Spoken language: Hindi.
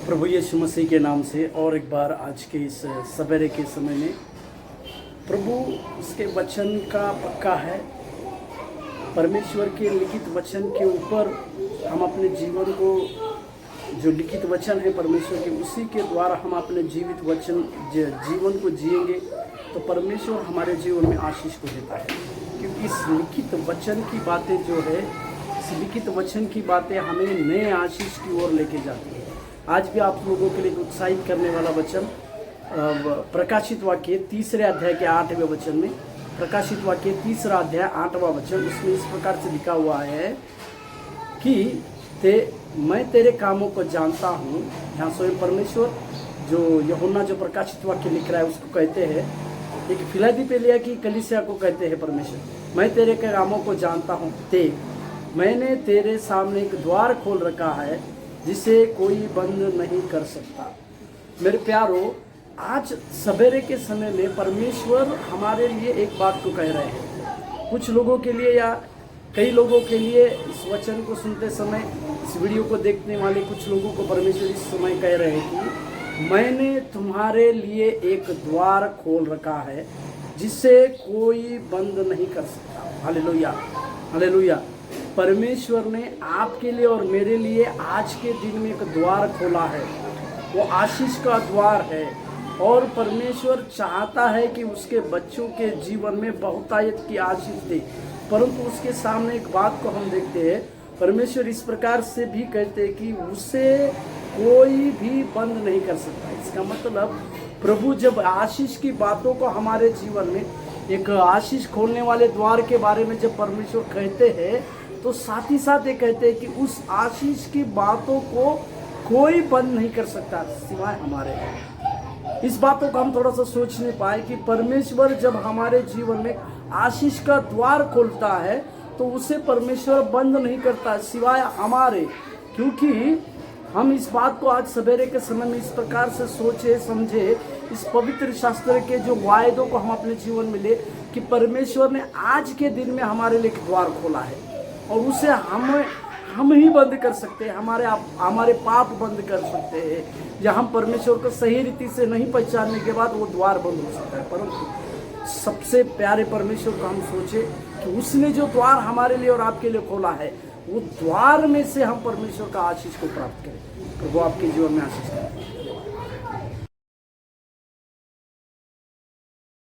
प्रभु यीशु मसीह के नाम से और एक बार आज के इस सवेरे के समय में प्रभु उसके वचन का पक्का है। परमेश्वर के लिखित वचन के ऊपर हम अपने जीवन को, जो लिखित वचन है परमेश्वर के, उसी के द्वारा हम अपने जीवन को जिएंगे तो परमेश्वर हमारे जीवन में आशीष को देता है। क्योंकि इस लिखित वचन की बातें जो है, इस लिखित वचन की बातें हमें नए आशीष की ओर लेके जाती है। आज भी आप लोगों के लिए उत्साहित करने वाला वचन प्रकाशित वाक्य 3 अध्याय के 8वें वचन में, प्रकाशित वाक्य 3 अध्याय 8वां वचन, उसमें इस प्रकार से लिखा हुआ है कि मैं तेरे कामों को जानता हूँ। यहाँ स्वयं परमेश्वर जो यूहन्ना जो प्रकाशित वाक्य लिख रहा है उसको कहते हैं, एक फिलाडेल्फिया की कलीसिया को कहते हैं परमेश्वर, मैं तेरे कामों को जानता हूँ, मैंने तेरे सामने एक द्वार खोल रखा है जिसे कोई बंद नहीं कर सकता। मेरे प्यारों, आज सवेरे के समय में परमेश्वर हमारे लिए एक बात को कह रहे हैं। कुछ लोगों के लिए या कई लोगों के लिए इस वचन को सुनते समय, इस वीडियो को देखने वाले कुछ लोगों को परमेश्वर इस समय कह रहे हैं कि मैंने तुम्हारे लिए एक द्वार खोल रखा है जिसे कोई बंद नहीं कर सकता। Hallelujah, hallelujah. परमेश्वर ने आपके लिए और मेरे लिए आज के दिन में एक द्वार खोला है, वो आशीष का द्वार है। और परमेश्वर चाहता है कि उसके बच्चों के जीवन में बहुतायत की आशीष दे। परंतु उसके सामने एक बात को हम देखते हैं, परमेश्वर इस प्रकार से भी कहते हैं कि उसे कोई भी बंद नहीं कर सकता। इसका मतलब प्रभु जब आशीष की बातों को हमारे जीवन में, एक आशीष खोलने वाले द्वार के बारे में जब परमेश्वर कहते हैं, तो साथ ही साथ ये कहते हैं कि उस आशीष की बातों को कोई बंद नहीं कर सकता सिवाय हमारे। इस बातों को हम थोड़ा सा सोच नहीं पाए कि परमेश्वर जब हमारे जीवन में आशीष का द्वार खोलता है तो उसे परमेश्वर बंद नहीं करता सिवाय हमारे। क्योंकि हम इस बात को आज सवेरे के समय में इस प्रकार से सोचे समझे, इस पवित्र शास्त्र के जो वायदों को हम अपने जीवन में ले कि परमेश्वर ने आज के दिन में हमारे लिए एक द्वार खोला है और उसे हम ही बंद कर सकते हैं। हमारे पाप बंद कर सकते हैं, या हम परमेश्वर को सही रीति से नहीं पहचानने के बाद वो द्वार बंद हो सकता है। परंतु सबसे प्यारे परमेश्वर को हम सोचे कि उसने जो द्वार हमारे लिए और आपके लिए खोला है, वो द्वार में से हम परमेश्वर का आशीष को प्राप्त करें। प्रभु आपके जीवन में आशीष करें।